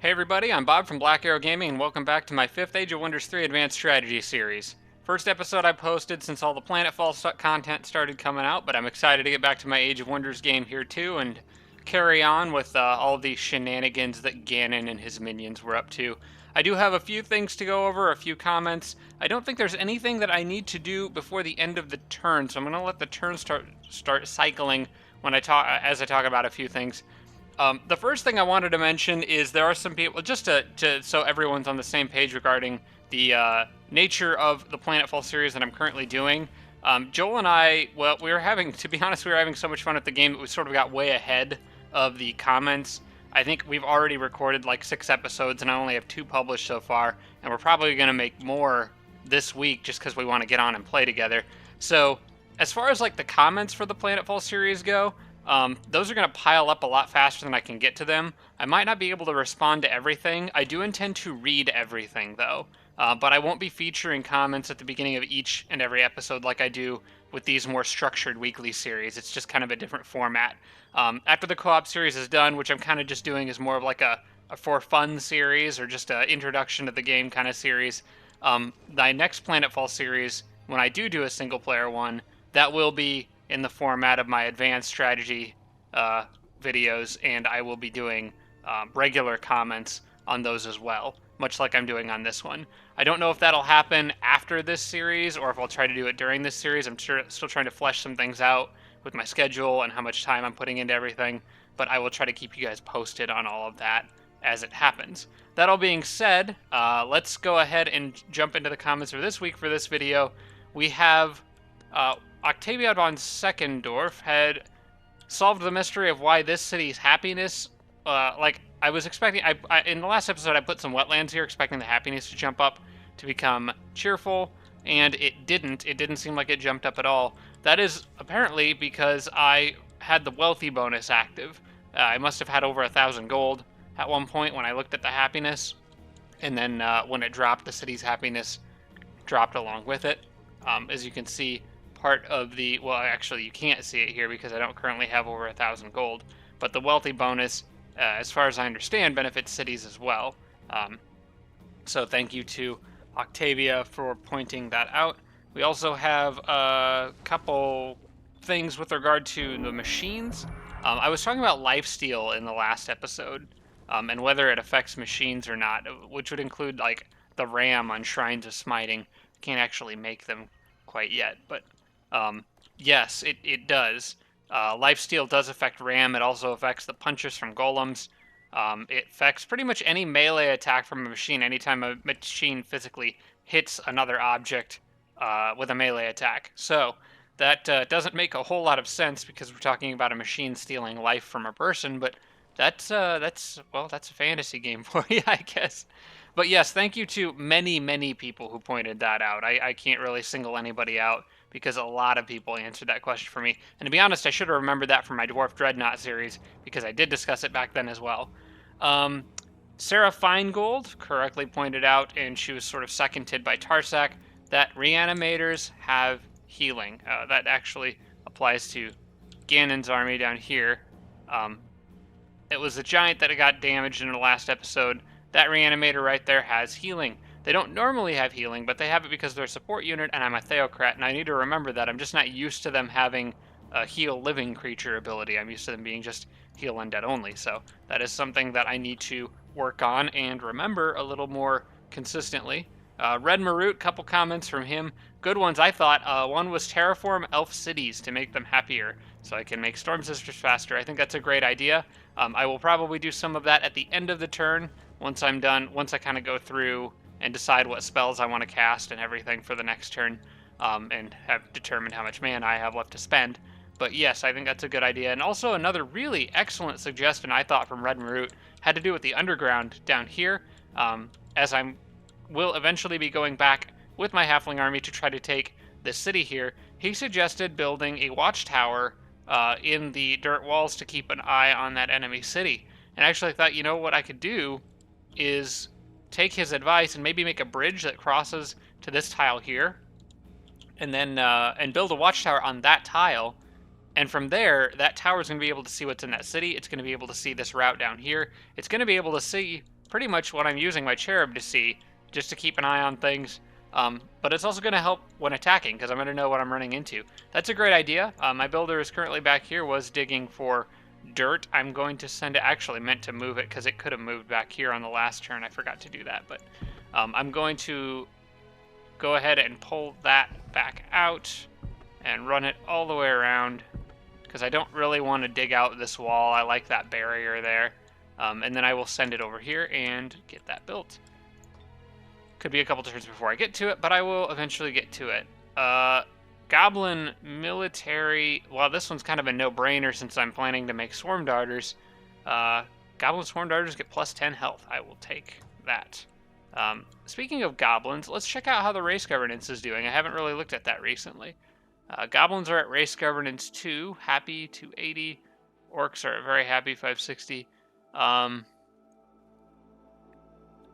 Hey everybody, I'm Bob from Black Arrow Gaming, and welcome back to my 5th Age of Wonders 3 Advanced Strategy series. First episode I posted since all the Planetfall content started coming out, but I'm excited to get back to my Age of Wonders game here too, and carry on with all the shenanigans that Ganon and his minions were up to. I do have a few things to go over, a few comments. I don't think there's anything that I need to do before the end of the turn, so I'm going to let the turn start cycling when as I talk about a few things. The first thing I wanted to mention is there are some people, just so everyone's on the same page regarding the nature of the Planetfall series that I'm currently doing. Joel and I, well, to be honest, we were having so much fun at the game that we sort of got way ahead of the comments. I think we've already recorded like 6 episodes and I only have 2 published so far, and we're probably going to make more this week just because we want to get on and play together. So, as far as like the comments for the Planetfall series go, those are going to pile up a lot faster than I can get to them. I might not be able to respond to everything. I do intend to read everything, though, but I won't be featuring comments at the beginning of each and every episode like I do with these more structured weekly series. It's just kind of a different format. After the co-op series is done, which I'm kind of just doing as more of like a for fun series or just an introduction to the game kind of series, the next Planetfall series, when I do a single player one, that will be in the format of my advanced strategy videos, and I will be doing regular comments on those as well, much like I'm doing on this one. I don't know if that'll happen after this series or if I'll try to do it during this series. I'm still trying to flesh some things out with my schedule and how much time I'm putting into everything, but I will try to keep you guys posted on all of that as it happens. That all being said, let's go ahead and jump into the comments for this week for this video. We have Octavia von Seckendorf had solved the mystery of why this city's happiness, like I was expecting, in the last episode I put some wetlands here expecting the happiness to jump up to become cheerful, and it didn't. It didn't seem like it jumped up at all. That is apparently because I had the wealthy bonus active. I must have had over 1,000 gold at one point when I looked at the happiness, and then when it dropped, the city's happiness dropped along with it. As you can see, part of the, well, actually you can't see it here because I don't currently have over 1,000 gold, but the wealthy bonus, as far as I understand, benefits cities as well. So thank you to Octavia for pointing that out. We also have a couple things with regard to the machines. I was talking about lifesteal in the last episode, and whether it affects machines or not, which would include like the RAM on Shrines of Smiting. Can't actually make them quite yet, but yes, it does. Lifesteal does affect RAM. It also affects the punches from golems. It affects pretty much any melee attack from a machine anytime a machine physically hits another object with a melee attack. So that doesn't make a whole lot of sense because we're talking about a machine stealing life from a person, but that's a fantasy game for you, I guess. But yes, thank you to many people who pointed that out. I can't really single anybody out because a lot of people answered that question for me. And to be honest, I should have remembered that from my Dwarf Dreadnought series because I did discuss it back then as well. Sarah Feingold correctly pointed out, and she was sort of seconded by Tarsak, that reanimators have healing. That actually applies to Ganon's army down here. It was the giant that got damaged in the last episode. That reanimator right there has healing. They don't normally have healing, but they have it because they're a support unit, and I'm a Theocrat, and I need to remember that. I'm just not used to them having a heal living creature ability. I'm used to them being just heal undead only, so that is something that I need to work on and remember a little more consistently. Red Marut, couple comments from him. Good ones, I thought. One was terraform elf cities to make them happier, so I can make Storm Sisters faster. I think that's a great idea. I will probably do some of that at the end of the turn once I'm done, once I kind of go through and decide what spells I want to cast and everything for the next turn, and have determined how much mana I have left to spend. But yes, I think that's a good idea. And also another really excellent suggestion I thought from Red Marut had to do with the underground down here, as I will eventually be going back with my Halfling army to try to take the city here. He suggested building a watchtower in the dirt walls to keep an eye on that enemy city. And actually I thought, you know what I could do is take his advice and maybe make a bridge that crosses to this tile here, and then and build a watchtower on that tile. And from there, that tower is going to be able to see what's in that city. It's going to be able to see this route down here. It's going to be able to see pretty much what I'm using my cherub to see, just to keep an eye on things. But it's also going to help when attacking, because I'm going to know what I'm running into. That's a great idea. My builder is currently back here, was digging for dirt. I'm going to send it, actually meant to move it, because it could have moved back here on the last turn. I forgot to do that, but I'm going to go ahead and pull that back out and run it all the way around, because I don't really want to dig out this wall. I like that barrier there. And then I will send it over here and get that built. Could be a couple turns before I get to it, but I will eventually get to it. Goblin military. Well, this one's kind of a no-brainer since I'm planning to make swarm darters. Goblin swarm darters get plus 10 health. I will take that. Speaking of goblins, let's check out how the race governance is doing. I haven't really looked at that recently. Goblins are at race governance 2, happy 280. Orcs are very happy 560. I'm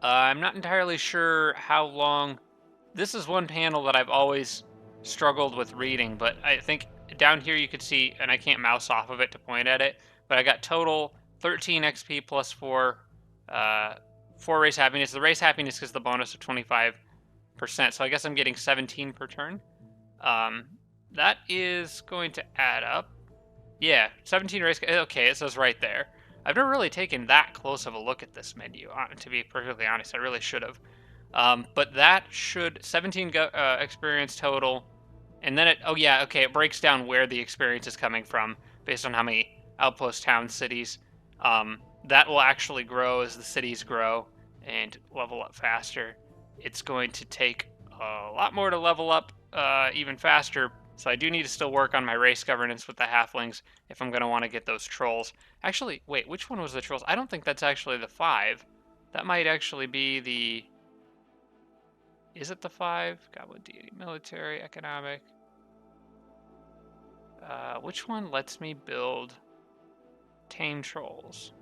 not entirely sure how long. This is one panel that I've always struggled with reading, but I think down here you could see, and I can't mouse off of it to point at it, but I got total 13 XP plus 4 race happiness. The race happiness is the bonus of 25%, so I guess I'm getting 17 per turn. That is going to add up. Yeah, 17 race. Okay, it says right there. I've never really taken that close of a look at this menu, to be perfectly honest. I really should have. But that should 17 experience total, and then it breaks down where the experience is coming from based on how many outpost towns, cities. That will actually grow as the cities grow and level up faster. It's going to take a lot more to level up even faster. So I do need to still work on my race governance with the halflings if I'm going to want to get those trolls. Actually, wait, which one was the trolls? I don't think that's actually the 5. That might actually be the... Is it the 5? Goblin deity, military, economic. Which one lets me build tame trolls?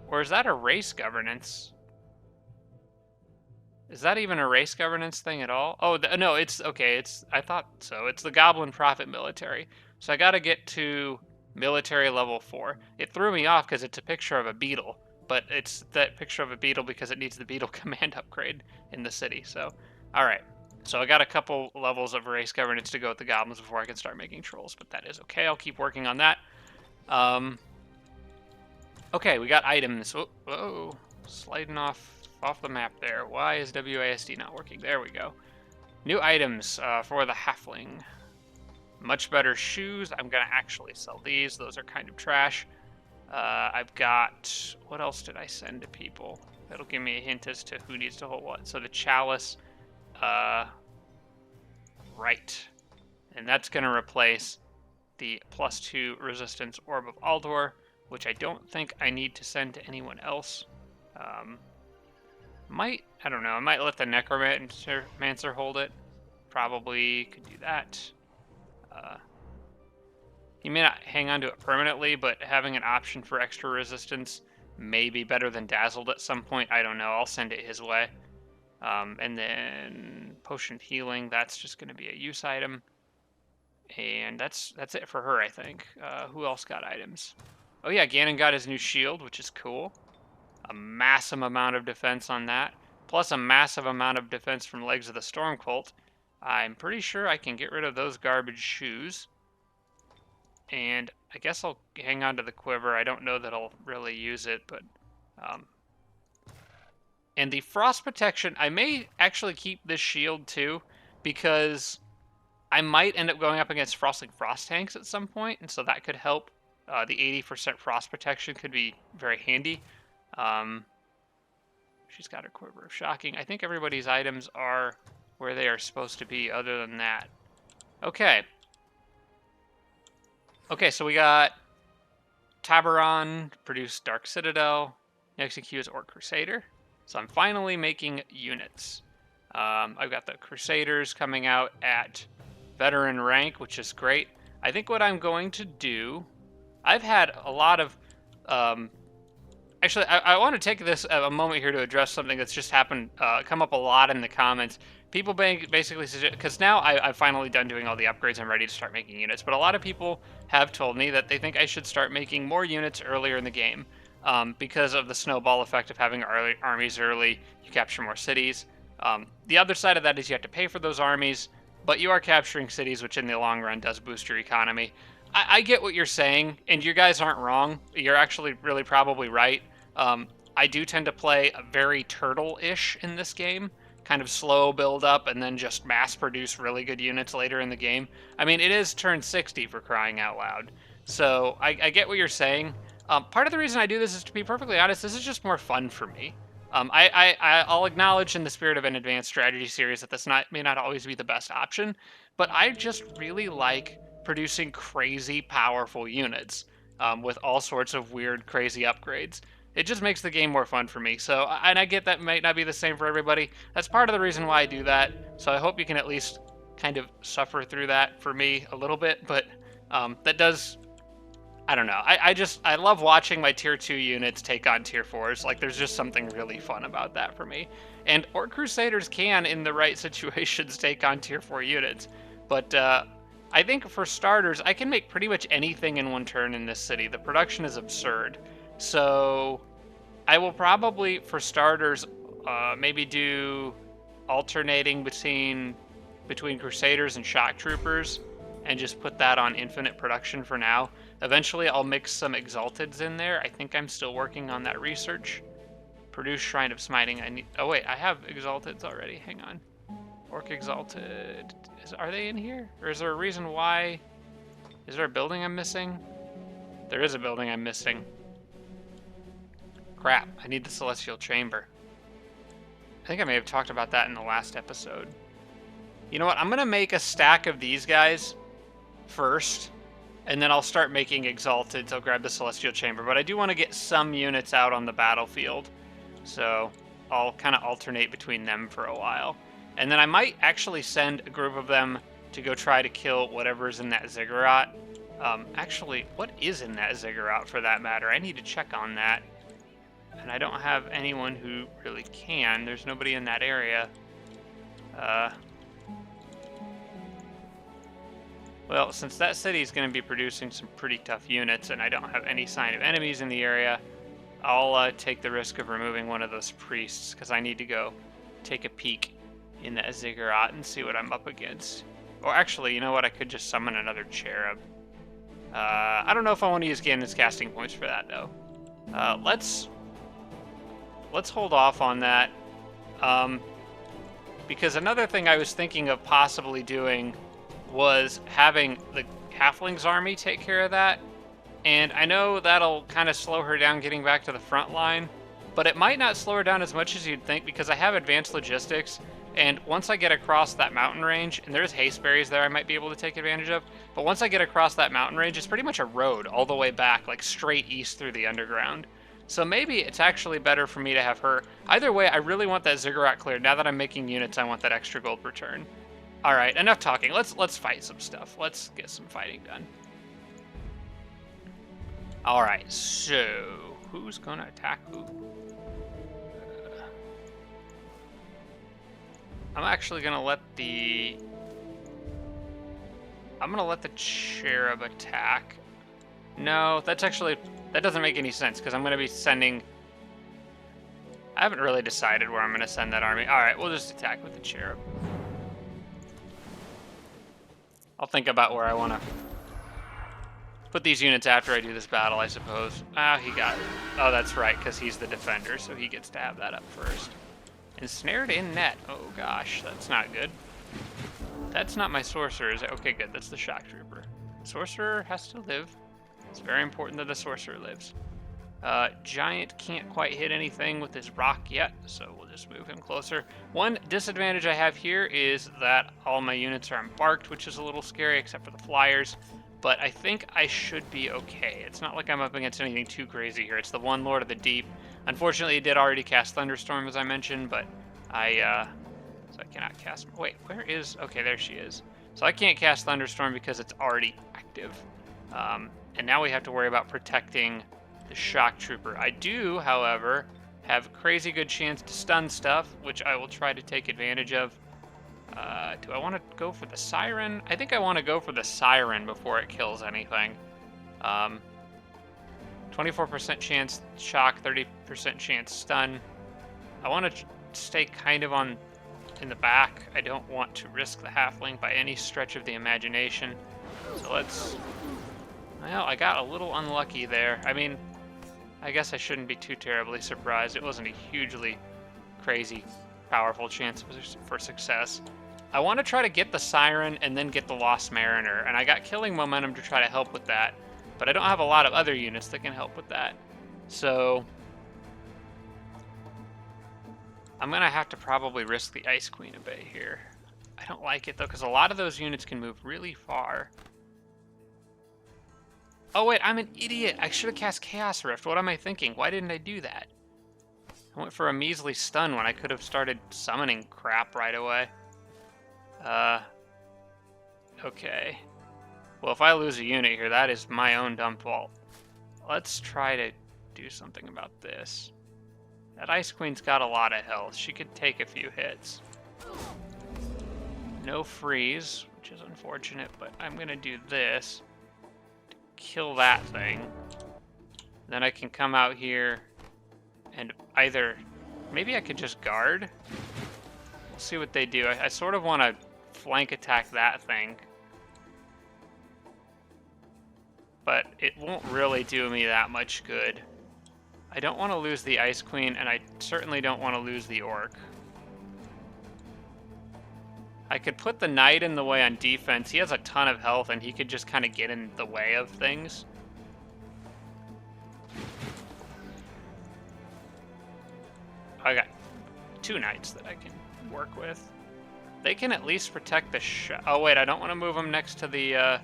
Or is that a race governance? Is that even a race governance thing at all? Oh, no, it's okay. I thought so. It's the Goblin Prophet military. So I got to get to military level 4. It threw me off because it's a picture of a beetle, but it's that picture of a beetle because it needs the beetle command upgrade in the city. So, all right. So I got a couple levels of race governance to go with the goblins before I can start making trolls, but that is okay. I'll keep working on that. Okay, we got items. Whoa, sliding off the map there. Why is WASD not working? There we go. New items for the halfling. Much better shoes. I'm going to actually sell these. Those are kind of trash. I've got... What else did I send to people? That'll give me a hint as to who needs to hold what. So the chalice. Right. And that's going to replace the +2 resistance Orb of Aldor, which I don't think I need to send to anyone else. I don't know, I might let the Necromancer hold it. Probably could do that. He may not hang on to it permanently, but having an option for extra resistance may be better than Dazzled at some point. I don't know, I'll send it his way. And then Potion of Healing, that's just going to be a use item. And that's it for her, I think. Who else got items? Oh yeah, Ganon got his new shield, which is cool. A massive amount of defense on that, plus a massive amount of defense from Legs of the Storm Cult. I'm pretty sure I can get rid of those garbage shoes. And I guess I'll hang on to the quiver. I don't know that I'll really use it, but... And the Frost Protection, I may actually keep this shield too, because I might end up going up against Frosting Frost tanks at some point, and so that could help. The 80% Frost Protection could be very handy. She's got her Quiver of Shocking. I think everybody's items are where they are supposed to be other than that. Okay. Okay, so we got Tabaron, produce Dark Citadel, execute Orc Crusader. So I'm finally making units. I've got the Crusaders coming out at veteran rank, which is great. I think what I'm going to do... I've had a lot of... Actually, I want to take this a moment here to address something that's just happened, come up a lot in the comments. People basically suggest, because now I've finally done doing all the upgrades, I'm ready to start making units, but a lot of people have told me that they think I should start making more units earlier in the game. because of the snowball effect of having armies early. You capture more cities. The other side of that is you have to pay for those armies, but you are capturing cities, which in the long run does boost your economy. I get what you're saying, and you guys aren't wrong. You're actually really probably right. I do tend to play a very turtle-ish in this game, kind of slow build up and then just mass produce really good units later in the game. I mean, it is turn 60 for crying out loud. So I get what you're saying. Part of the reason I do this is, to be perfectly honest, this is just more fun for me. I'll acknowledge in the spirit of an advanced strategy series that this may not always be the best option, but I just really like producing crazy powerful units with all sorts of weird, crazy upgrades. It just makes the game more fun for me. So, and I get that might not be the same for everybody. That's part of the reason why I do that. So I hope you can at least kind of suffer through that for me a little bit. But that does, I don't know. I love watching my tier 2 units take on tier 4s. Like, there's just something really fun about that for me. And Orc Crusaders can, in the right situations, take on tier 4 units. But I think for starters, I can make pretty much anything in one turn in this city. The production is absurd. So I will probably, for starters, maybe do alternating between Crusaders and Shock Troopers, and just put that on infinite production for now. Eventually, I'll mix some Exalteds in there. I think I'm still working on that research. Produce Shrine of Smiting. Oh wait, I have Exalteds already. Hang on. Orc Exalted. Are they in here? Or is there a reason why? Is there a building I'm missing? There is a building I'm missing. Crap, I need the Celestial Chamber. I think I may have talked about that in the last episode. You know what? I'm going to make a stack of these guys first, and then I'll start making Exalted. I'll grab the Celestial Chamber, but I do want to get some units out on the battlefield, so I'll kind of alternate between them for a while. And then I might actually send a group of them to go try to kill whatever's in that ziggurat. Actually, what is in that ziggurat for that matter? I need to check on that. And I don't have anyone who really can. There's nobody in that area. Well, since that city is going to be producing some pretty tough units, and I don't have any sign of enemies in the area, I'll take the risk of removing one of those priests, because I need to go take a peek in that ziggurat and see what I'm up against. Or actually, you know what? I could just summon another cherub. I don't know if I want to use Ganon's casting points for that, though. Let's hold off on that. Because another thing I was thinking of possibly doing was having the Halfling's army take care of that. And I know that'll kind of slow her down getting back to the front line, but it might not slow her down as much as you'd think, because I have advanced logistics, and once I get across that mountain range, and there's haste berries there I might be able to take advantage of, but once I get across that mountain range, it's pretty much a road all the way back, like straight east through the underground. So maybe it's actually better for me to have her. Either way, I really want that ziggurat cleared. Now that I'm making units, I want that extra gold per turn. All right, enough talking. Let's fight some stuff. Let's get some fighting done. All right, so who's gonna attack who? I'm actually gonna let the cherub attack. No, that doesn't make any sense, because I'm gonna be sending. I haven't really decided where I'm gonna send that army. All right, we'll just attack with the cherub. I'll think about where I want to put these units after I do this battle, I suppose. Ah, he got it. Oh, that's right, because he's the defender, so he gets to have that up first. Ensnared in net. Oh gosh, that's not good. That's not my sorcerer, is it? Okay, good. That's the shock trooper. Sorcerer has to live. It's very important that the sorcerer lives. Giant can't quite hit anything with his rock yet, so we'll just move him closer. One disadvantage I have here is that all my units are embarked, which is a little scary, except for the flyers. But I think I should be okay. It's not like I'm up against anything too crazy here. It's the one Lord of the Deep. Unfortunately, it did already cast Thunderstorm, as I mentioned, but so I cannot cast. Wait, where is? Okay, there she is. So I can't cast Thunderstorm because it's already active. And now we have to worry about protecting the shock trooper. I do, however, have crazy good chance to stun stuff, which I will try to take advantage of. Do I want to go for the siren? I think I want to go for the siren before it kills anything. 24% chance shock, 30% chance stun. I want to stay kind of in the back. I don't want to risk the halfling by any stretch of the imagination. So let's... Well, I got a little unlucky there. I mean, I guess I shouldn't be too terribly surprised. It wasn't a hugely crazy powerful chance for success. I want to try to get the Siren and then get the Lost Mariner, and I got killing momentum to try to help with that, but I don't have a lot of other units that can help with that. So I'm going to have to probably risk the Ice Queen a bit here. I don't like it, though, because a lot of those units can move really far. Oh, wait, I'm an idiot. I should have cast Chaos Rift. What am I thinking? Why didn't I do that? I went for a measly stun when I could have started summoning crap right away. Okay. Well, if I lose a unit here, that is my own dumb fault. Let's try to do something about this. That Ice Queen's got a lot of health. She could take a few hits. No freeze, which is unfortunate, but I'm going to do this to kill that thing. Then I can come out here and either... Maybe I could just guard? We'll see what they do. I sort of want to flank attack that thing. But it won't really do me that much good. I don't want to lose the Ice Queen, and I certainly don't want to lose the Orc. I could put the Knight in the way on defense. He has a ton of health, and he could just kind of get in the way of things. I got 2 Knights that I can work with. They can at least protect the oh wait, I don't want to move them next to the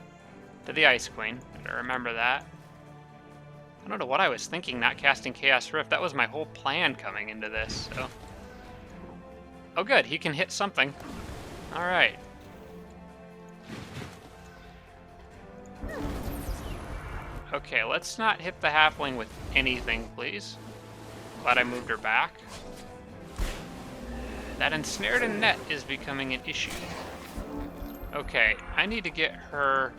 Ice Queen. Better remember that. I don't know what I was thinking not casting Chaos Rift. That was my whole plan coming into this, so. Oh good, he can hit something. Alright. Okay, let's not hit the halfling with anything, please. Glad I moved her back. That ensnared and net is becoming an issue. Okay, I need to get her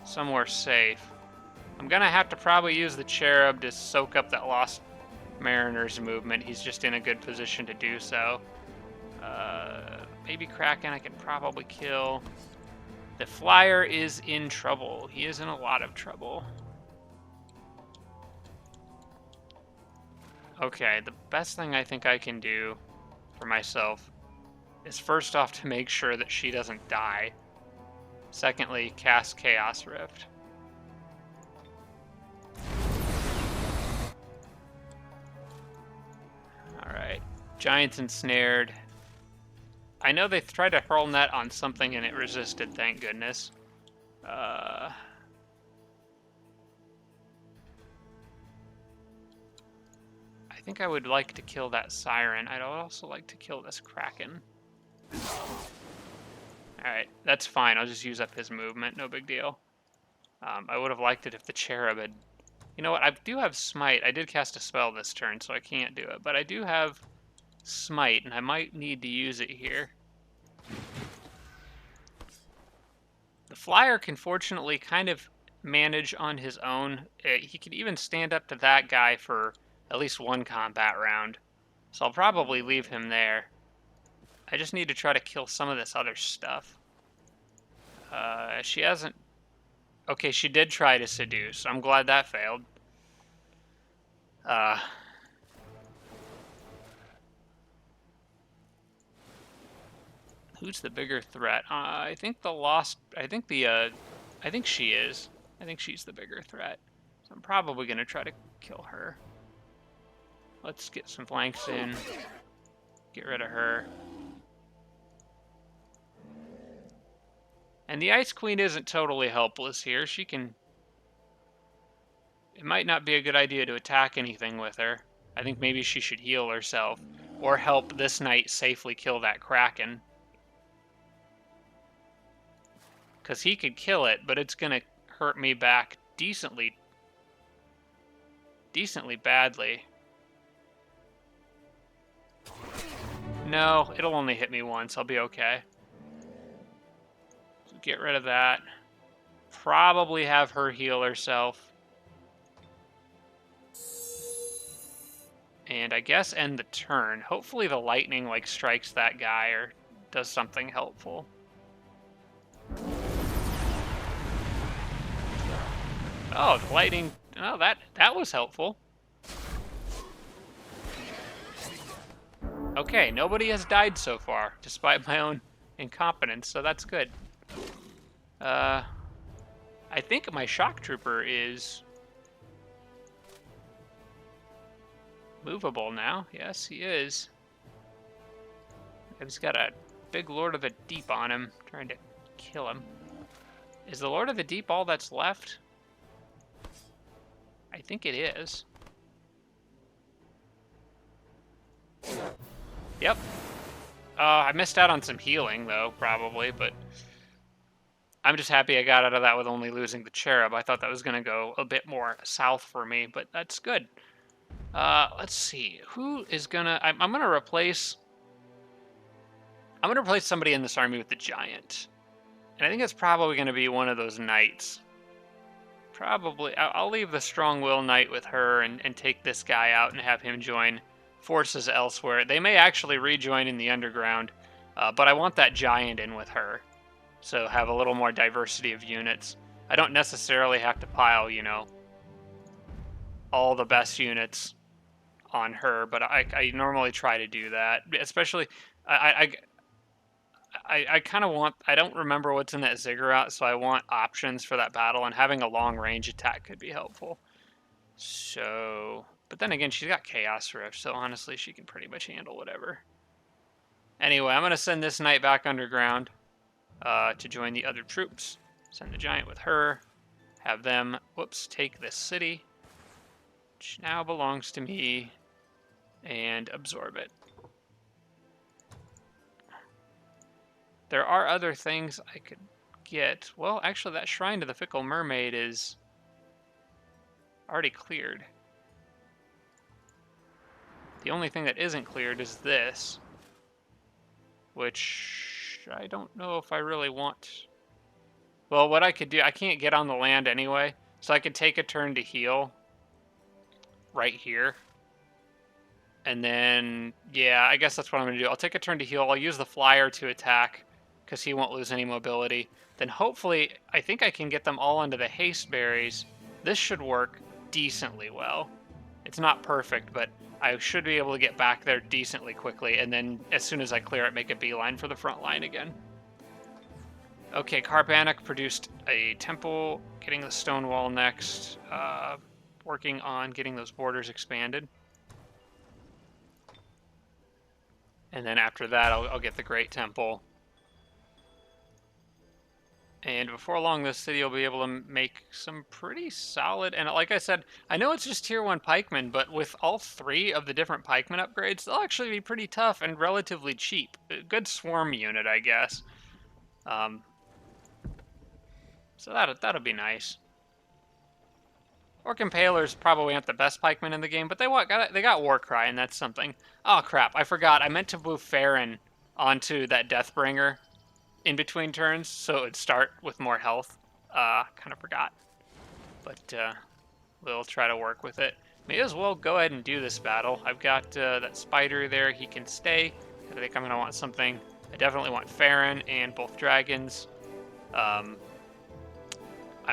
somewhere safe. I'm gonna have to probably use the Cherub to soak up that Lost Mariner's movement. He's just in a good position to do so. Baby Kraken I can probably kill. The Flyer is in trouble. He is in a lot of trouble. Okay, the best thing I think I can do for myself is first off to make sure that she doesn't die. Secondly, cast Chaos Rift. Alright, Giant's ensnared. I know they tried to hurl net on something and it resisted, thank goodness. I think I would like to kill that Siren. I'd also like to kill this Kraken. Alright, that's fine. I'll just use up his movement. No big deal. I would have liked it if the Cherub had... You know what? I do have Smite. I did cast a spell this turn, so I can't do it. But I do have Smite, and I might need to use it here. The Flyer can fortunately kind of manage on his own. He could even stand up to that guy for at least one combat round. So I'll probably leave him there. I just need to try to kill some of this other stuff. She hasn't... Okay, she did try to seduce. I'm glad that failed. Who's the bigger threat? I think the Lost... I think she is. I think she's the bigger threat. So I'm probably going to try to kill her. Let's get some flanks in. Get rid of her. And the Ice Queen isn't totally helpless here. She can... It might not be a good idea to attack anything with her. I think maybe she should heal herself. Or help this knight safely kill that Kraken. Because he could kill it, but it's going to hurt me back decently badly. No, it'll only hit me once. I'll be okay. So get rid of that. Probably have her heal herself. And I guess end the turn. Hopefully the lightning like strikes that guy or does something helpful. Oh, the lightning. Oh, that was helpful. Okay, nobody has died so far, despite my own incompetence, so that's good. I think my shock trooper is movable now. Yes, he is. He's got a big Lord of the Deep on him, trying to kill him. Is the Lord of the Deep all that's left? I think it is. Yep. I missed out on some healing, though, probably, but I'm just happy I got out of that with only losing the cherub. I thought that was going to go a bit more south for me, but that's good. Let's see. Who is going to... I'm going to replace... I'm going to replace somebody in this army with the giant. And I think it's probably going to be one of those knights. Probably... I'll leave the strong will knight with her and take this guy out and have him join forces elsewhere. They may actually rejoin in the underground, but I want that giant in with her. So have a little more diversity of units. I don't necessarily have to pile, you know, all the best units on her, but I normally try to do that. Especially, I kind of want, I don't remember what's in that ziggurat, so I want options for that battle, and having a long range attack could be helpful. So, but then again, she's got Chaos Rift, so honestly, she can pretty much handle whatever. Anyway, I'm going to send this knight back underground to join the other troops. Send the giant with her. Have them, whoops, take this city, which now belongs to me, and absorb it. There are other things I could get. Well, actually, that shrine to the Fickle Mermaid is already cleared. The only thing that isn't cleared is this, which I don't know if I really want. Well, what I could do, I can't get on the land anyway, so I could take a turn to heal right here. And then, yeah, I guess that's what I'm going to do. I'll take a turn to heal. I'll use the flyer to attack because he won't lose any mobility. Then hopefully, I think I can get them all into the haste berries. This should work decently well. It's not perfect, but I should be able to get back there decently quickly, and then as soon as I clear it, make a beeline for the front line again. Okay, Carpanic produced a temple, getting the stone wall next, working on getting those borders expanded. And then after that, I'll get the Great Temple. And before long, this city will be able to make some pretty solid... And like I said, I know it's just Tier 1 pikemen, but with all three of the different pikemen upgrades, they'll actually be pretty tough and relatively cheap. A good swarm unit, I guess. So that'll be nice. Orc Impalers probably aren't the best pikemen in the game, but they got Warcry, and that's something. Oh, crap. I forgot. I meant to move Farron onto that Deathbringer in between turns, so it would start with more health. Kind of forgot. But we'll try to work with it. May as well go ahead and do this battle. I've got that spider there. He can stay. I think I'm going to want something. I definitely want Farron and both dragons. I'm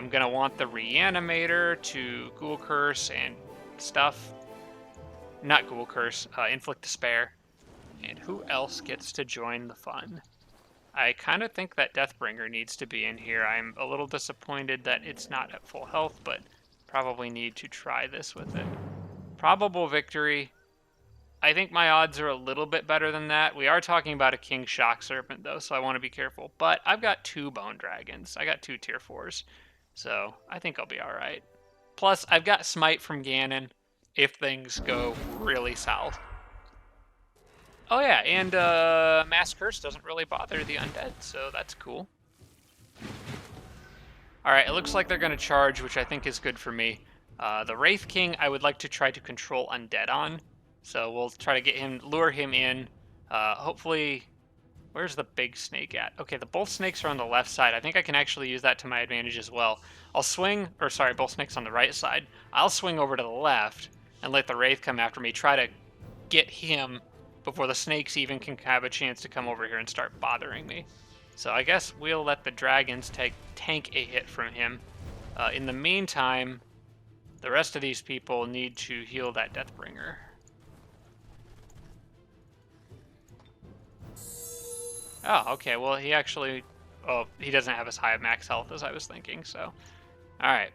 going to want the Reanimator to Ghoul Curse and stuff. Not Ghoul Curse, Inflict Despair. And who else gets to join the fun? I kind of think that Deathbringer needs to be in here. I'm a little disappointed that it's not at full health, but probably need to try this with it. Probable victory. I think my odds are a little bit better than that. We are talking about a King Shock Serpent, though, so I want to be careful. But I've got 2 Bone Dragons. I got 2 Tier 4s, so I think I'll be all right. Plus, I've got Smite from Ganon if things go really south. Oh yeah, and Mass Curse doesn't really bother the undead, so that's cool. Alright, it looks like they're going to charge, which I think is good for me. The Wraith King, I would like to try to control undead on. So we'll try to get him, lure him in. Hopefully, where's the big snake at? Okay, both snakes are on the left side. I think I can actually use that to my advantage as well. I'll swing, or sorry, both snakes on the right side. I'll swing over to the left and let the Wraith come after me. Try to get him before the snakes even can have a chance to come over here and start bothering me. So I guess we'll let the dragons tank a hit from him. In the meantime, the rest of these people need to heal that Deathbringer. Oh, okay, well he actually... Oh, he doesn't have as high a max health as I was thinking, so... Alright.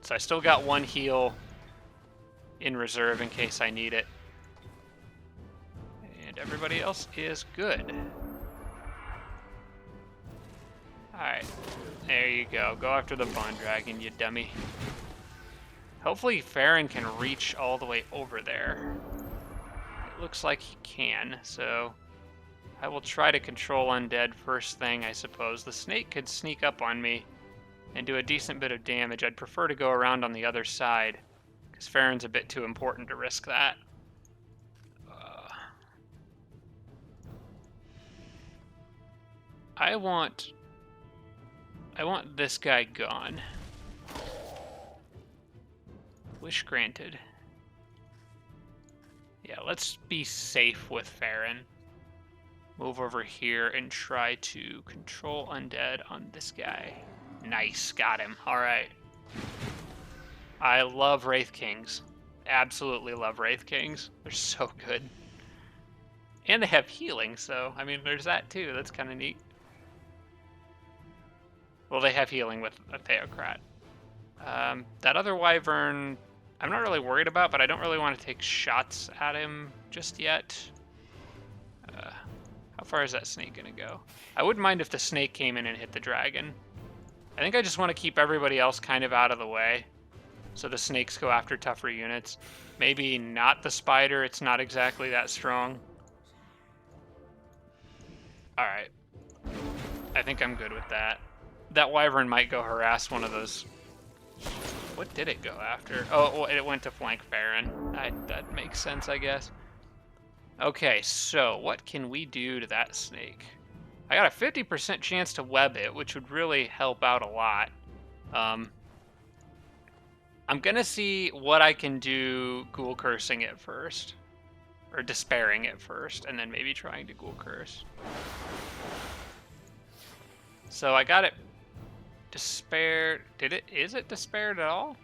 So I still got one heal in reserve in case I need it. And everybody else is good. Alright, there you go. Go after the Bone Dragon, you dummy. Hopefully Farron can reach all the way over there. It looks like he can, so I will try to control undead first thing, I suppose. The snake could sneak up on me and do a decent bit of damage. I'd prefer to go around on the other side, because Farron's a bit too important to risk that. I want this guy gone. Wish granted. Yeah, let's be safe with Farron. Move over here and try to control undead on this guy. Nice, got him. Alright. I love Wraith Kings. Absolutely love Wraith Kings. They're so good. And they have healing, so, I mean, there's that too. That's kind of neat. Well, they have healing with a Theocrat. That other Wyvern, I'm not really worried about, but I don't really want to take shots at him just yet. How far is that snake going to go? I wouldn't mind if the snake came in and hit the dragon. I think I just want to keep everybody else kind of out of the way, so the snakes go after tougher units. Maybe not the spider, it's not exactly that strong. Alright. I think I'm good with that. That Wyvern might go harass one of those. What did it go after? Oh, well, it went to flank Farron. That makes sense, I guess. Okay, so what can we do to that snake? I got a 50% chance to web it, which would really help out a lot. I'm gonna see what I can do ghoul cursing it first. Or despairing it first, and then maybe trying to ghoul curse. So I got it despaired. Is it despaired at all?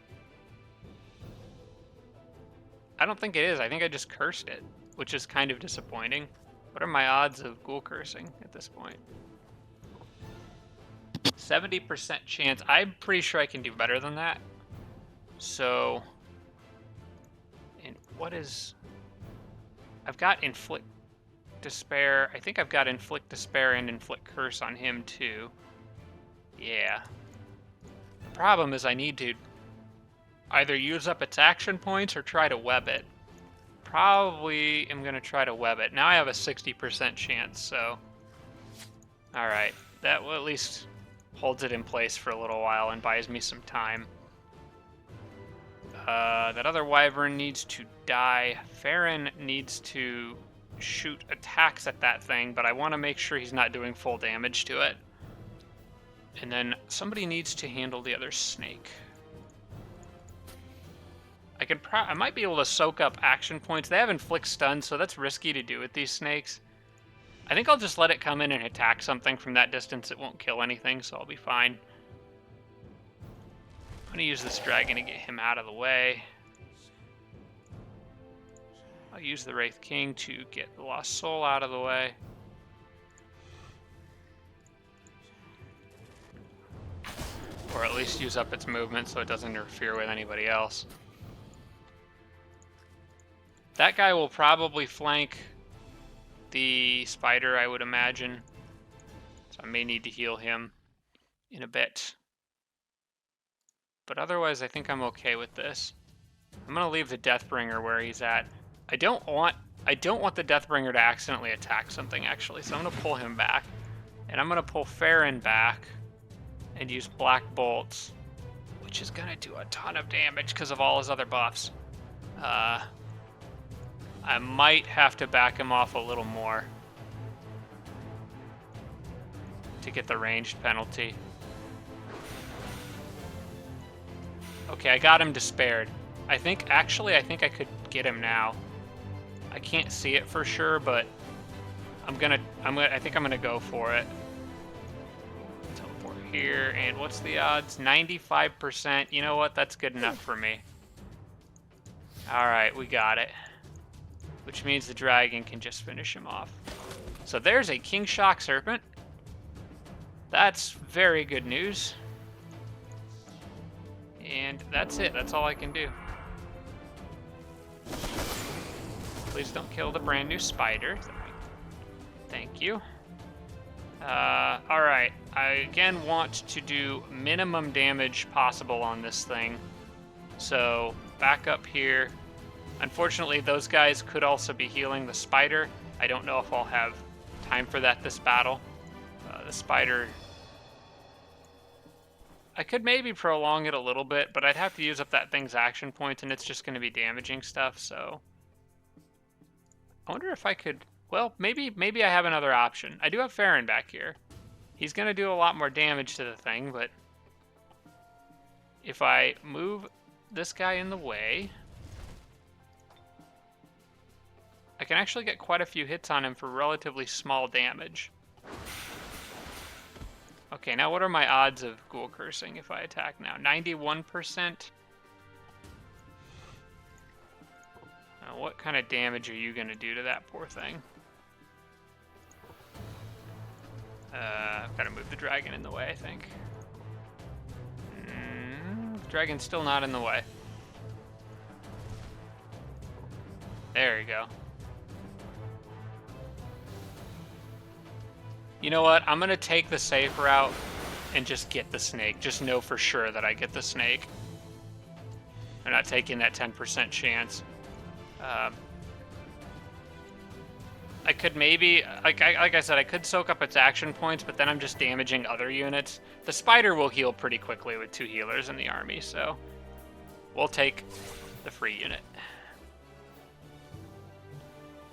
I don't think it is. I think I just cursed it, which is kind of disappointing. What are my odds of ghoul cursing at this point? 70% chance. I'm pretty sure I can do better than that. So, and what is... I've got inflict despair. I think I've got inflict despair and inflict curse on him too. Yeah. The problem is I need to either use up its action points or try to web it. Probably am going to try to web it. Now I have a 60% chance, so... Alright, that will at least holds it in place for a little while and buys me some time. That other Wyvern needs to die. Farron needs to shoot attacks at that thing, but I want to make sure he's not doing full damage to it. And then somebody needs to handle the other snake. I might be able to soak up action points. They have inflict stun, so that's risky to do with these snakes. I think I'll just let it come in and attack something from that distance. It won't kill anything, so I'll be fine. I'm going to use this dragon to get him out of the way. I'll use the Wraith King to get the Lost Soul out of the way. Or at least use up its movement so it doesn't interfere with anybody else. That guy will probably flank the spider, I would imagine. So I may need to heal him in a bit. But otherwise, I think I'm okay with this. I'm going to leave the Deathbringer where he's at. I don't want the Deathbringer to accidentally attack something, actually. So I'm going to pull him back. And I'm going to pull Farron back and use Black Bolts, which is going to do a ton of damage because of all his other buffs. I might have to back him off a little more to get the ranged penalty. Okay, I got him despaired. I think I could get him now. I can't see it for sure, but I think I'm gonna go for it. Teleport here, and what's the odds? 95%. You know what? That's good enough for me. All right, we got it. Which means the dragon can just finish him off. So there's a King Shock Serpent. That's very good news. And that's it. That's all I can do. Please don't kill the brand new spider. Thank you. Alright. I again want to do minimum damage possible on this thing. So back up here. Unfortunately, those guys could also be healing the spider. I don't know if I'll have time for that this battle. The spider... I could maybe prolong it a little bit, but I'd have to use up that thing's action points, and it's just going to be damaging stuff, so... I wonder if I could... Well, maybe I have another option. I do have Farron back here. He's going to do a lot more damage to the thing, but... If I move this guy in the way... I can actually get quite a few hits on him for relatively small damage. Okay, now what are my odds of ghoul cursing if I attack now? 91%? Now, what kind of damage are you going to do to that poor thing? I've got to move the dragon in the way, I think. Dragon's still not in the way. There you go. You know what? I'm going to take the safe route and just get the snake. Just know for sure that I get the snake. I'm not taking that 10% chance. I could maybe, like I said, I could soak up its action points, but then I'm just damaging other units. The spider will heal pretty quickly with 2 healers in the army, so we'll take the free unit.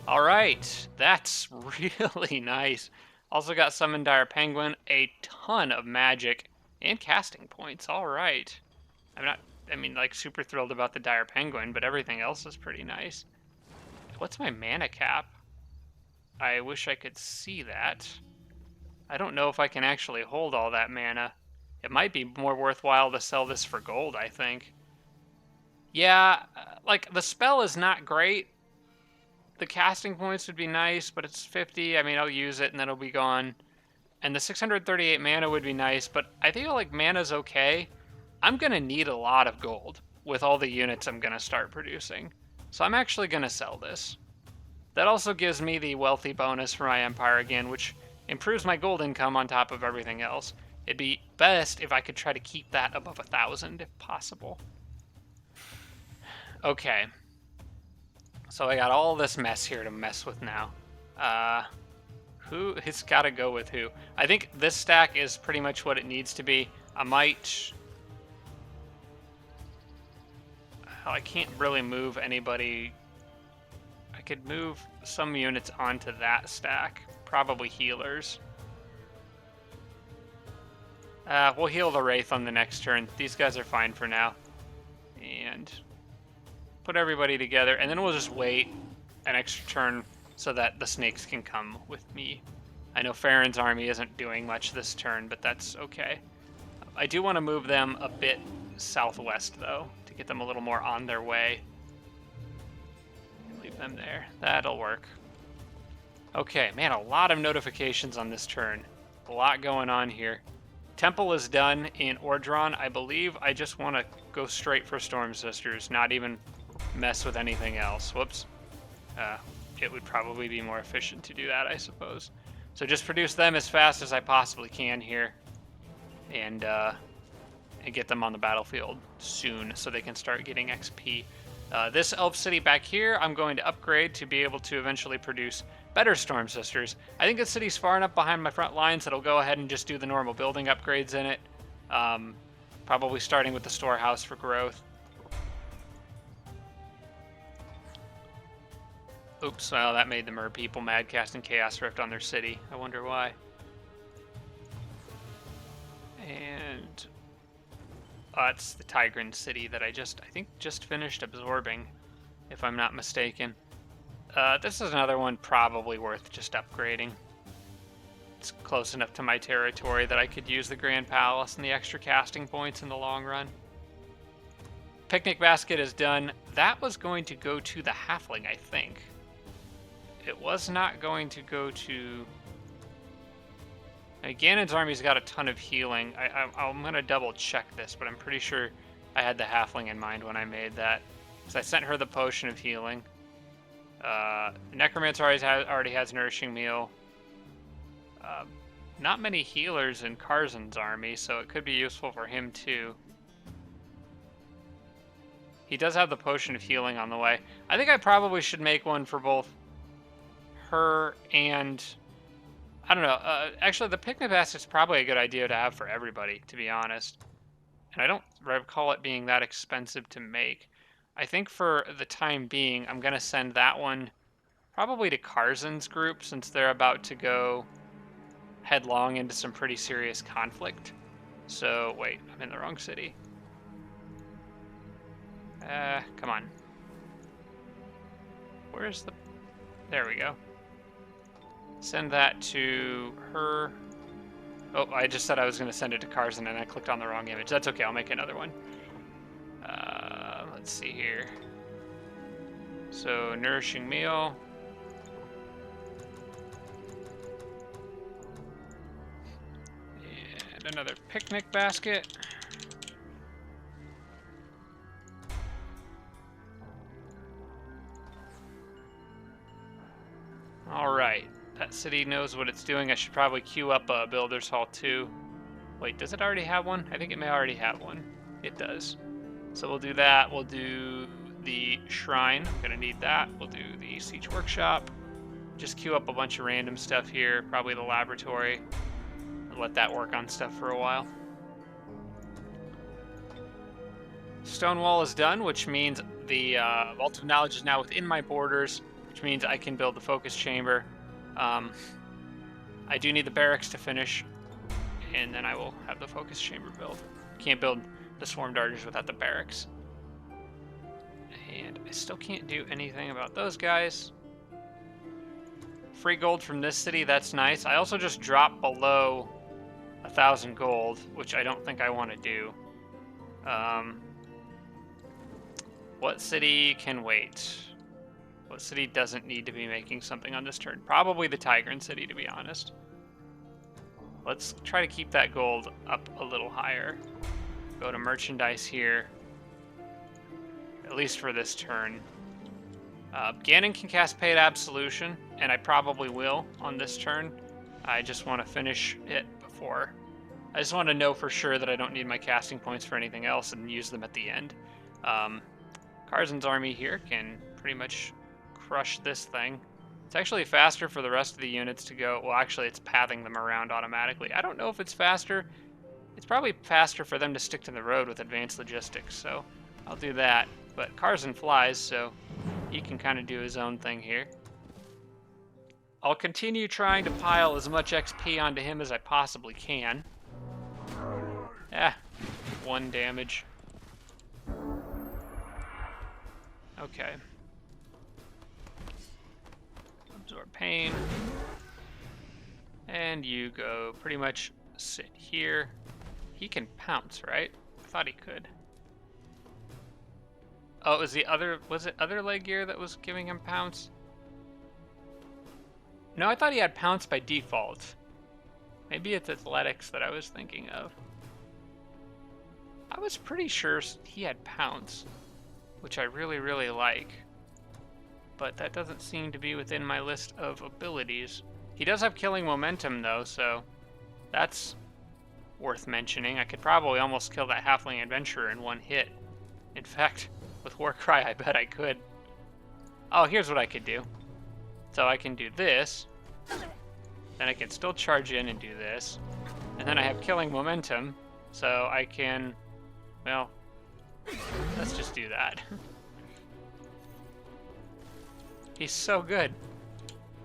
All right, that's really nice. Also got Summon Dire Penguin, a ton of magic, and casting points. All right. Like, super thrilled about the Dire Penguin, but everything else is pretty nice. What's my mana cap? I wish I could see that. I don't know if I can actually hold all that mana. It might be more worthwhile to sell this for gold, I think. Yeah, like, the spell is not great. The casting points would be nice, but it's 50. I mean, I'll use it and then it'll be gone. And the 638 mana would be nice, but I feel like mana's okay. I'm going to need a lot of gold with all the units I'm going to start producing. So I'm actually going to sell this. That also gives me the wealthy bonus for my empire again, which improves my gold income on top of everything else. It'd be best if I could try to keep that above 1,000 if possible. Okay. So I got all this mess here to mess with now. Who has got to go with who? I think this stack is pretty much what it needs to be. I can't really move anybody. I could move some units onto that stack. Probably healers. We'll heal the Wraith on the next turn. These guys are fine for now. And put everybody together, and then we'll just wait an extra turn so that the snakes can come with me. I know Farron's army isn't doing much this turn, but that's okay. I do want to move them a bit southwest, though, to get them a little more on their way. Leave them there. That'll work. Okay, man, a lot of notifications on this turn. A lot going on here. Temple is done in Ordron. I believe I just want to go straight for Storm Sisters, not even mess with anything else. Whoops. It would probably be more efficient to do that, I suppose. So just produce them as fast as I possibly can here, and get them on the battlefield soon so they can start getting XP. This Elf City back here, I'm going to upgrade to be able to eventually produce better Storm Sisters. I think the city's far enough behind my front lines that I'll go ahead and just do the normal building upgrades in it. Probably starting with the storehouse for growth. Oops, well, that made the Mer people mad, casting Chaos Rift on their city. I wonder why. And It's the Tigran city that I think just finished absorbing, if I'm not mistaken. This is another one probably worth just upgrading. It's close enough to my territory that I could use the Grand Palace and the extra casting points in the long run. Picnic basket is done. That was going to go to the Halfling, I think. It was not going to go to... Ganon's army's got a ton of healing. I'm going to double check this, but I'm pretty sure I had the Halfling in mind when I made that. So I sent her the potion of healing. Necromancer already has Nourishing Meal. Not many healers in Karzan's army, so it could be useful for him too. He does have the potion of healing on the way. I think I probably should make one for both her and... I don't know. Actually, the picnic basket's probably a good idea to have for everybody, to be honest. And I don't recall it being that expensive to make. I think for the time being, I'm going to send that one probably to Karzan's group, since they're about to go headlong into some pretty serious conflict. So, wait, I'm in the wrong city. Come on. Where's the... There we go. Send that to her. Oh, I just said I was going to send it to Karzan, and I clicked on the wrong image. That's okay, I'll make another one. Let's see here. So, Nourishing Meal. And another picnic basket. Alright, that city knows what it's doing. I should probably queue up a Builder's Hall too. Wait, does it already have one? I think it may already have one. It does. So we'll do that. We'll do the Shrine. I'm going to need that. We'll do the Siege Workshop. Just queue up a bunch of random stuff here. Probably the Laboratory. And let that work on stuff for a while. Stonewall is done, which means the Vault of Knowledge is now within my borders, which means I can build the Focus Chamber. I do need the barracks to finish, and then I will have the Focus Chamber built. Can't build the Swarm Darters without the barracks. And I still can't do anything about those guys. Free gold from this city, that's nice. I also just dropped below 1,000 gold, which I don't think I want to do. What city can wait? What city doesn't need to be making something on this turn? Probably the Tigran city, to be honest. Let's try to keep that gold up a little higher. Go to merchandise here, at least for this turn. Ganon can cast Paid Absolution, and I probably will on this turn. I just want to finish it before. I just want to know for sure that I don't need my casting points for anything else and use them at the end. Karzan's army here can pretty much crush this thing. It's actually faster for the rest of the units to go. Well, actually, it's pathing them around automatically. I don't know if it's faster. It's probably faster for them to stick to the road with advanced logistics, so I'll do that. But Karzan flies, so he can kind of do his own thing here. I'll continue trying to pile as much XP onto him as I possibly can. 1 damage. Okay. Absorb pain. And you go pretty much sit here. He can pounce, right? I thought he could. Oh, it was it other leg gear that was giving him pounce? No, I thought he had pounce by default. Maybe it's athletics that I was thinking of. I was pretty sure he had pounce, which I really, really like. But that doesn't seem to be within my list of abilities. He does have killing momentum, though, so that's worth mentioning. I could probably almost kill that Halfling Adventurer in 1 hit. In fact, with Warcry, I bet I could. Oh, here's what I could do. So I can do this. Then I can still charge in and do this. And then I have killing momentum, so I can... Well, let's just do that. He's so good.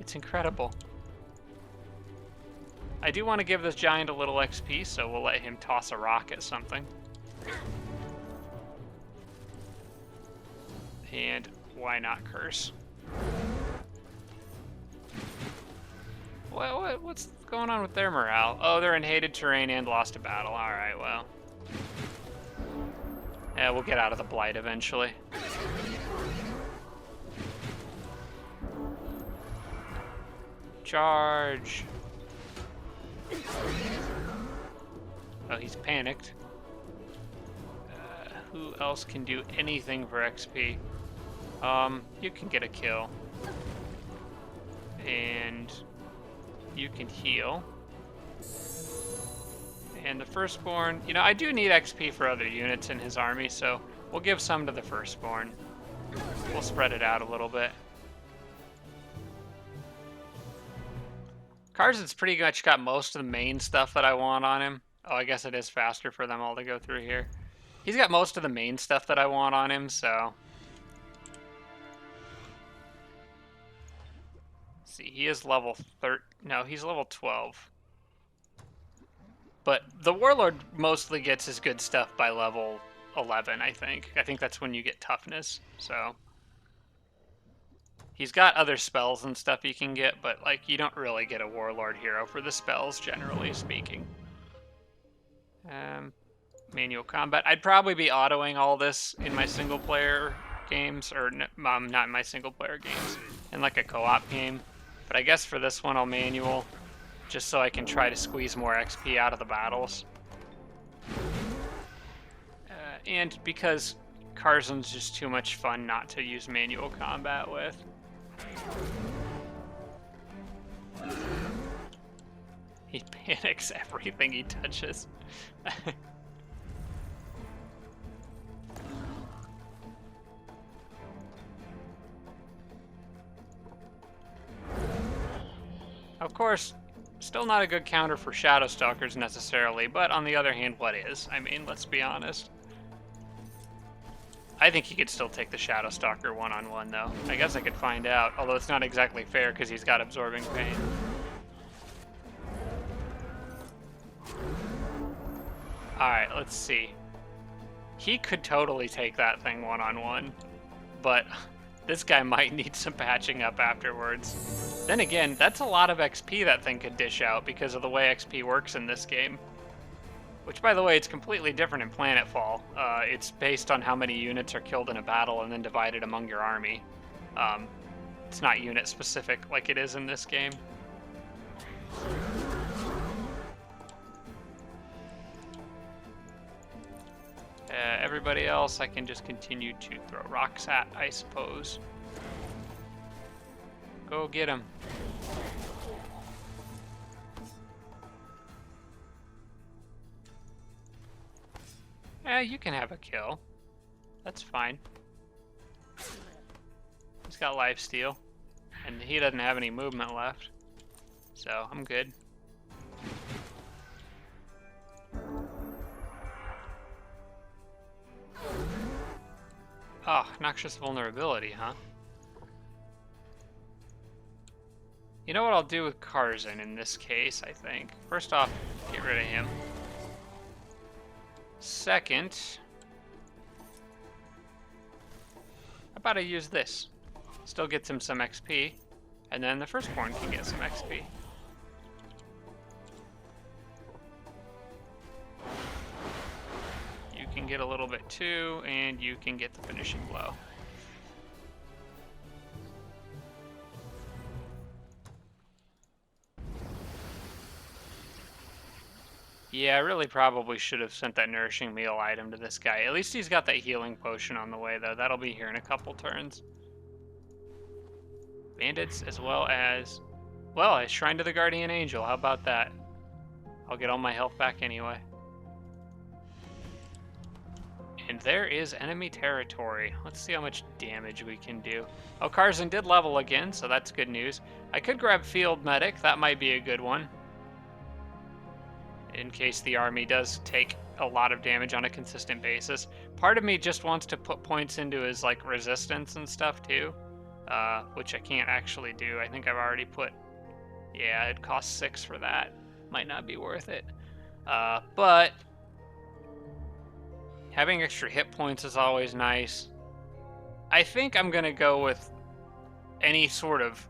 It's incredible. I do want to give this giant a little XP, so we'll let him toss a rock at something. And why not curse? What's going on with their morale? Oh, they're in hated terrain and lost a battle. Alright, well. Yeah, we'll get out of the blight eventually. Charge! Oh, he's panicked. Who else can do anything for XP? You can get a kill. And you can heal. And the Firstborn, you know, I do need XP for other units in his army, so we'll give some to the Firstborn. We'll spread it out a little bit. Carson's pretty much got most of the main stuff that I want on him. Oh, I guess it is faster for them all to go through here. He's got most of the main stuff that I want on him, so... Let's see, he is level 13. No, he's level 12. But the Warlord mostly gets his good stuff by level 11, I think. I think that's when you get toughness, so... He's got other spells and stuff you can get, but, like, you don't really get a Warlord hero for the spells, generally speaking. Manual combat. I'd probably be autoing all this in my single-player games, or not in my single-player games, in, like, a co-op game. But I guess for this one I'll manual, just so I can try to squeeze more XP out of the battles. And because Carson's just too much fun not to use manual combat with. He panics everything he touches. Of course, still not a good counter for Shadow Stalkers necessarily, but on the other hand, what is? I mean, let's be honest. I think he could still take the Shadow Stalker one-on-one, though. I guess I could find out, although it's not exactly fair because he's got Absorbing Pain. Alright, let's see. He could totally take that thing one-on-one, but this guy might need some patching up afterwards. Then again, that's a lot of XP that thing could dish out because of the way XP works in this game. Which, by the way, it's completely different in Planetfall. It's based on how many units are killed in a battle and then divided among your army. It's not unit-specific like it is in this game. Everybody else I can just continue to throw rocks at, I suppose. Go get him. You can have a kill. That's fine. He's got lifesteal, and he doesn't have any movement left, so I'm good. Oh, Noxious Vulnerability, huh? You know what I'll do with Karzin in this case, I think. First off, get rid of him. Second, how about I use this? Still gets him some XP, and then the Firstborn can get some XP. You can get a little bit too, and you can get the finishing blow. Yeah, I really probably should have sent that nourishing meal item to this guy. At least he's got that healing potion on the way, though. That'll be here in a couple turns. Bandits, as well as... Well, a Shrine to the Guardian Angel. How about that? I'll get all my health back anyway. And there is enemy territory. Let's see how much damage we can do. Oh, Karzin did level again, so that's good news. I could grab Field Medic. That might be a good one, in case the army does take a lot of damage on a consistent basis. Part of me just wants to put points into his like resistance and stuff too, which I can't actually do. I think I've already put, yeah, it costs 6 for that. Might not be worth it. But having extra hit points is always nice. I think I'm going to go with any sort of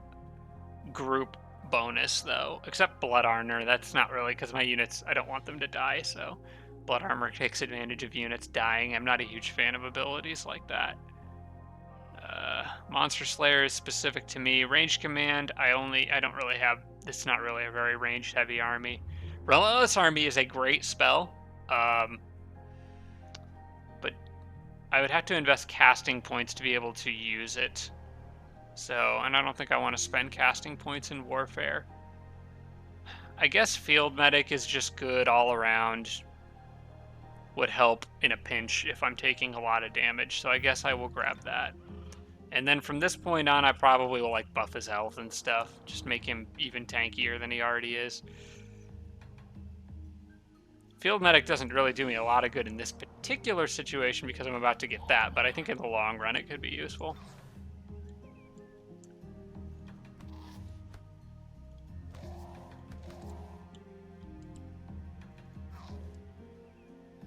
group bonus, though, except blood armor. That's not really, because my units, I don't want them to die, so blood armor takes advantage of units dying. I'm not a huge fan of abilities like that. Monster Slayer is specific to me. Range command, I don't really have, it's not really a very range heavy army. Relentless Army is a great spell, but I would have to invest casting points to be able to use it. So, and I don't think I want to spend casting points in Warfare. I guess Field Medic is just good all around. Would help in a pinch if I'm taking a lot of damage, so I guess I will grab that. And then from this point on, I probably will like buff his health and stuff. Just make him even tankier than he already is. Field Medic doesn't really do me a lot of good in this particular situation because I'm about to get that, but I think in the long run it could be useful.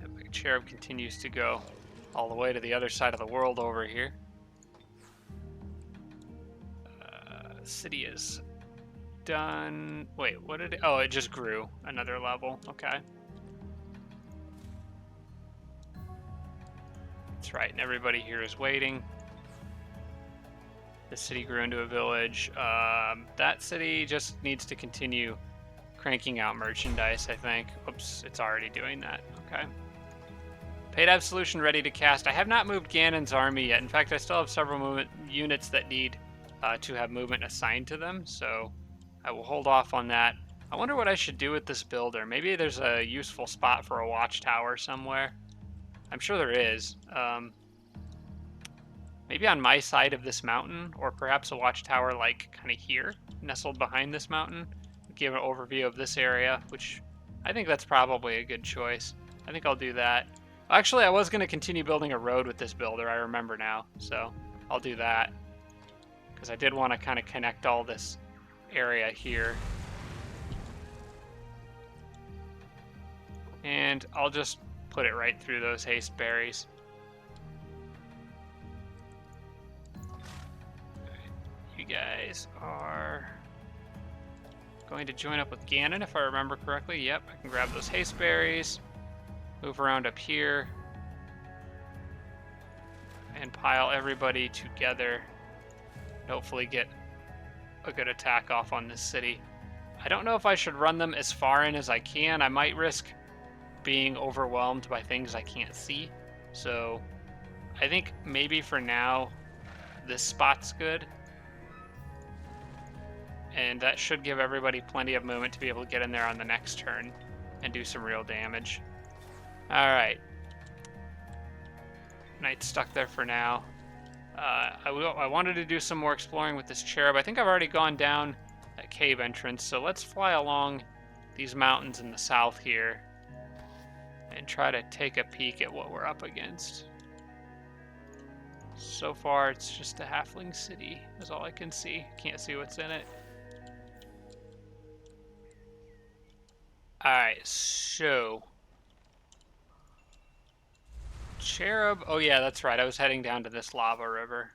The cherub continues to go all the way to the other side of the world over here. City is done. Wait, what did it? Oh, it just grew another level. Okay. That's right, and everybody here is waiting. The city grew into a village. That city just needs to continue cranking out merchandise, I think. Oops, it's already doing that. Okay. Paid Absolution ready to cast. I have not moved Ganon's army yet. In fact, I still have several units that need to have movement assigned to them, so I will hold off on that. I wonder what I should do with this builder. Maybe there's a useful spot for a watchtower somewhere. I'm sure there is. Maybe on my side of this mountain, or perhaps a watchtower like kind of here, nestled behind this mountain. Give an overview of this area, which I think that's probably a good choice. I think I'll do that. Actually, I was going to continue building a road with this builder, I remember now, so I'll do that. Because I did want to kind of connect all this area here. And I'll just put it right through those haste berries. You guys are going to join up with Ganon, if I remember correctly. Yep, I can grab those haste berries, move around up here, and pile everybody together. Hopefully get a good attack off on this city. I don't know if I should run them as far in as I can. I might risk being overwhelmed by things I can't see. So I think maybe for now this spot's good. And that should give everybody plenty of movement to be able to get in there on the next turn and do some real damage. Alright. Knight's stuck there for now. I wanted to do some more exploring with this cherub. I think I've already gone down that cave entrance, so let's fly along these mountains in the south here and try to take a peek at what we're up against. So far, it's just a halfling city, is all I can see. Can't see what's in it. Alright, so cherub. Oh yeah, that's right. I was heading down to this lava river.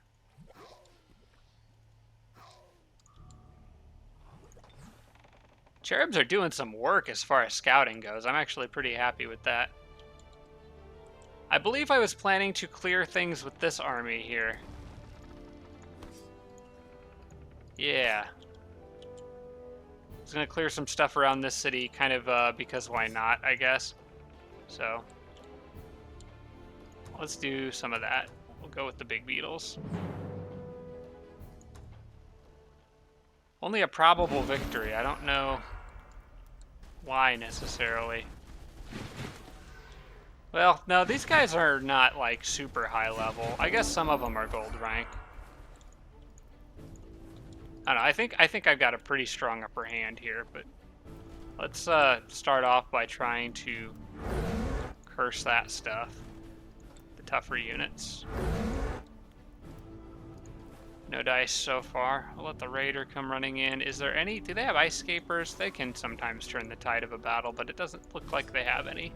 Cherubs are doing some work as far as scouting goes. I'm actually pretty happy with that. I believe I was planning to clear things with this army here. Yeah. I was going to clear some stuff around this city, kind of because why not, I guess. So let's do some of that. We'll go with the big beetles. Only a probable victory. I don't know why necessarily. Well, no, these guys are not like super high level. I guess some of them are gold rank. I don't know. I think I've got a pretty strong upper hand here, but let's start off by trying to curse that stuff. The tougher units. No dice so far. I'll let the raider come running in. Is there any... Do they have ice scapers? They can sometimes turn the tide of a battle, but it doesn't look like they have any.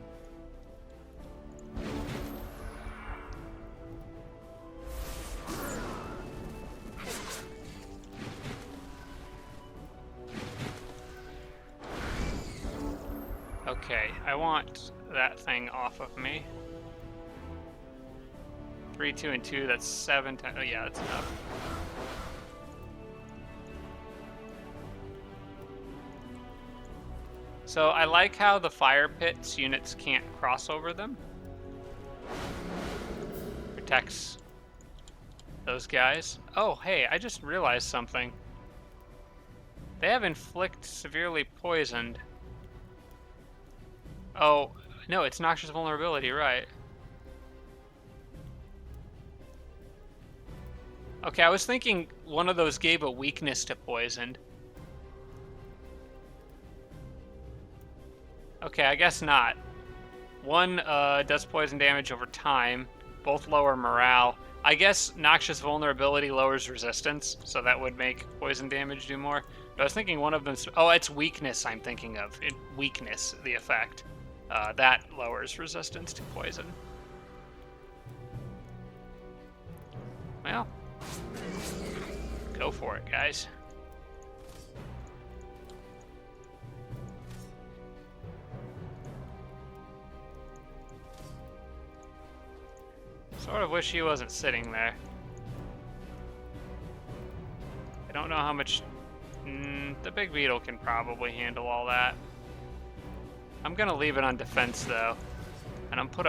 Okay, I want that thing off of me. 3, 2, and 2, that's 7 times. Oh yeah, that's enough. So I like how the fire pits units can't cross over them. Protects those guys. Oh, hey, I just realized something. They have inflict severely poisoned. Oh, no, it's noxious vulnerability, right. Okay, I was thinking one of those gave a weakness to poisoned. Okay, I guess not. One does poison damage over time. Both lower morale. I guess noxious vulnerability lowers resistance, so that would make poison damage do more. But I was thinking one of them's... Oh, it's weakness I'm thinking of. Weakness, the effect. That lowers resistance to poison. Well, go for it, guys. Sort of wish he wasn't sitting there. I don't know how much... the big beetle can probably handle all that. I'm gonna leave it on defense though, and I'm put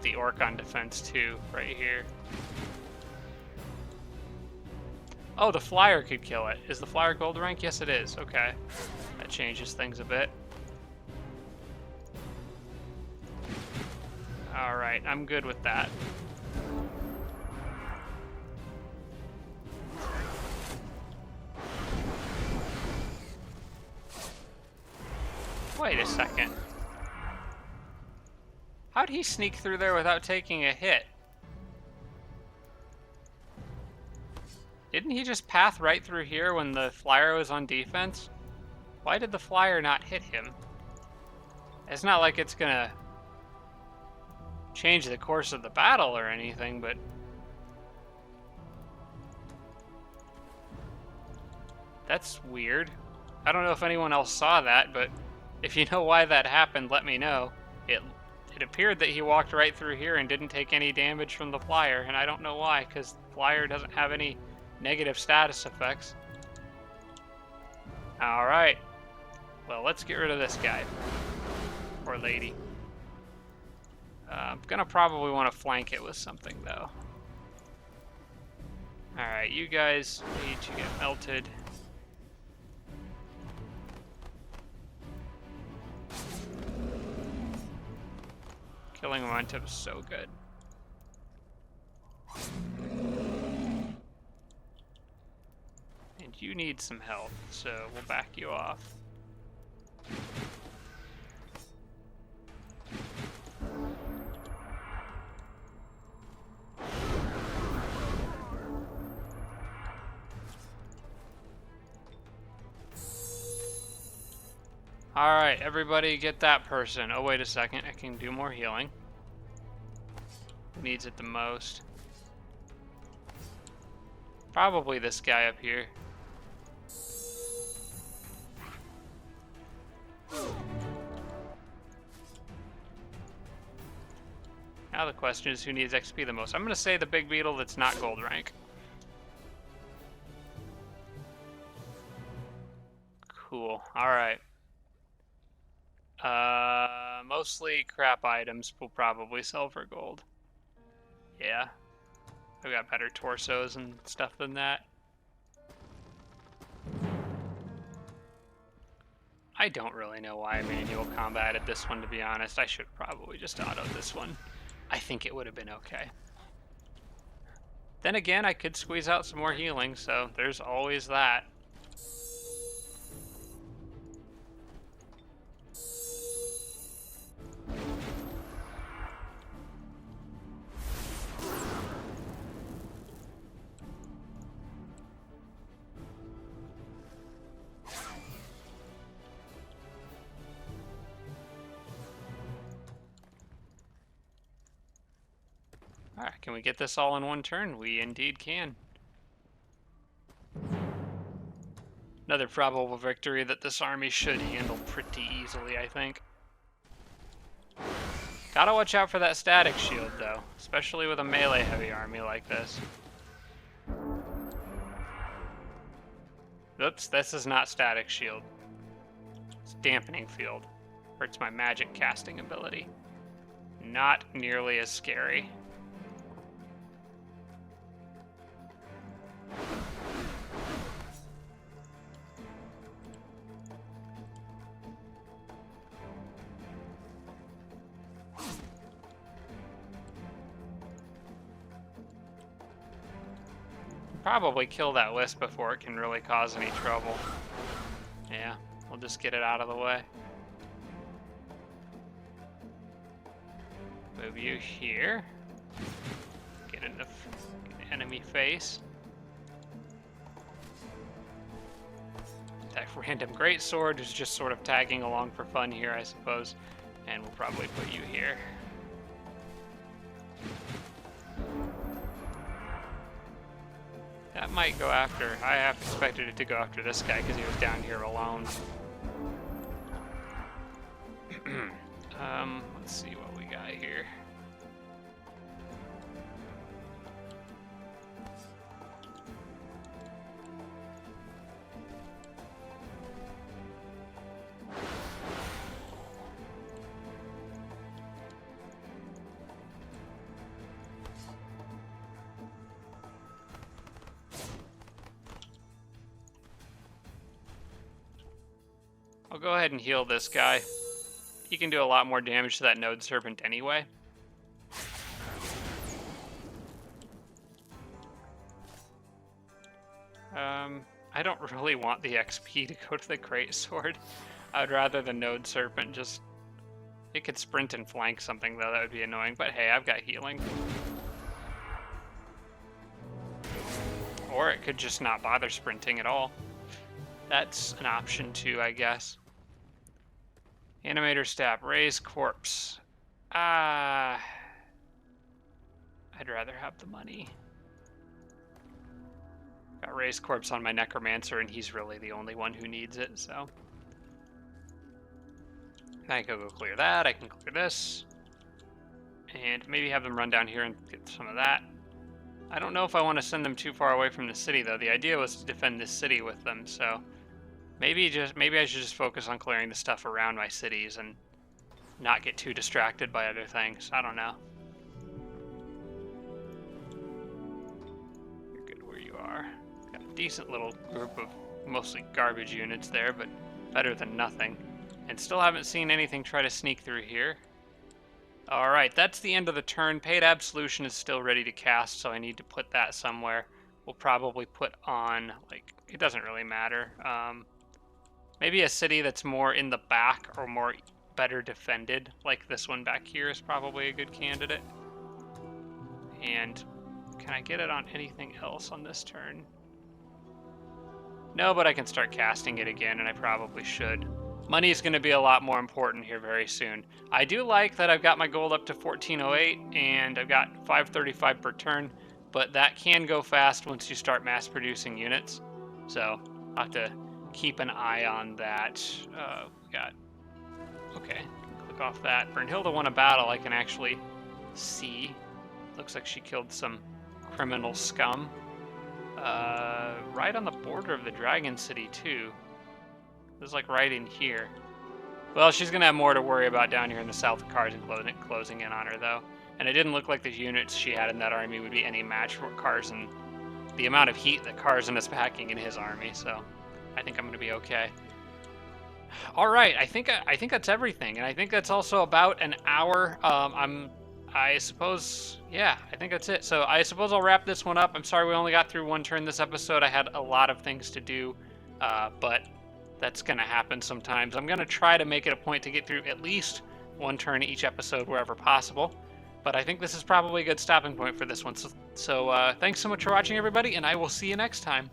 the orc on defense too, right here. Oh, the flyer could kill it. Is the flyer gold rank? Yes, it is. Okay, that changes things a bit. All right, I'm good with that. Wait a second. How'd he sneak through there without taking a hit? Didn't he just path right through here when the flyer was on defense? Why did the flyer not hit him? It's not like it's gonna change the course of the battle or anything, but... That's weird. I don't know if anyone else saw that, but if you know why that happened, let me know. It appeared that he walked right through here and didn't take any damage from the flyer, and I don't know why, because the flyer doesn't have any negative status effects. Alright. Well, let's get rid of this guy. Or lady. I'm gonna probably want to flank it with something, though. Alright, you guys need to get melted. Killing momentum is so good. And you need some help, so we'll back you off. Alright, everybody get that person. Oh, wait a second. I can do more healing. Who needs it the most? Probably this guy up here. Now the question is who needs XP the most. I'm going to say the big beetle that's not gold rank. Cool. Alright. Mostly crap items will probably sell for gold. Yeah. I've got better torsos and stuff than that. I don't really know why I manual combated this one, to be honest. I should probably just auto this one. I think it would have been okay. Then again, I could squeeze out some more healing, so there's always that. Alright, can we get this all in one turn? We indeed can. Another probable victory that this army should handle pretty easily, I think. Gotta watch out for that static shield, though, especially with a melee-heavy army like this. Oops, this is not static shield. It's dampening field. Hurts my magic casting ability. Not nearly as scary. Probably kill that list before it can really cause any trouble. Yeah, we'll just get it out of the way. Move you here. Get in the enemy face. That random greatsword is just sort of tagging along for fun here, I suppose. And we'll probably put you here. That might go after. I half expected it to go after this guy because he was down here alone. Let's see what we got here. I'll go ahead and heal this guy. He can do a lot more damage to that node serpent anyway. I don't really want the XP to go to the greatsword. I'd rather the node serpent just... It could sprint and flank something though, that would be annoying. But hey, I've got healing. Or it could just not bother sprinting at all. That's an option too, I guess. Animator stab, raise corpse. I'd rather have the money. Got raise corpse on my necromancer, and he's really the only one who needs it, so. I can go clear that, I can clear this. And maybe have them run down here and get some of that. I don't know if I want to send them too far away from the city, though. The idea was to defend this city with them, so maybe I should just focus on clearing the stuff around my cities and not get too distracted by other things. I don't know. You're good where you are. Got a decent little group of mostly garbage units there, but better than nothing. And still haven't seen anything try to sneak through here. Alright, that's the end of the turn. Paid Absolution is still ready to cast, so I need to put that somewhere. We'll probably put on, like, it doesn't really matter. Maybe a city that's more in the back or more better defended, like this one back here is probably a good candidate. And can I get it on anything else on this turn? No, but I can start casting it again, and I probably should. Money is going to be a lot more important here very soon. I do like that I've got my gold up to 1408, and I've got 535 per turn, but that can go fast once you start mass producing units. So I'll have to keep an eye on that. Okay, click off that. Brynhilda won a battle I can actually see. Looks like she killed some criminal scum. Right on the border of the Dragon City, too. It was like right in here. Well, she's going to have more to worry about down here in the south of Karzen closing in on her, though. And it didn't look like the units she had in that army would be any match for Karzen. The amount of heat that Karzen is packing in his army, so I think I'm going to be okay. All right, I think that's everything, and I think that's also about an hour. I suppose, yeah, I think that's it. So I suppose I'll wrap this one up. I'm sorry we only got through one turn this episode. I had a lot of things to do, but that's going to happen sometimes. I'm going to try to make it a point to get through at least one turn each episode wherever possible. But I think this is probably a good stopping point for this one. So thanks so much for watching, everybody, and I will see you next time.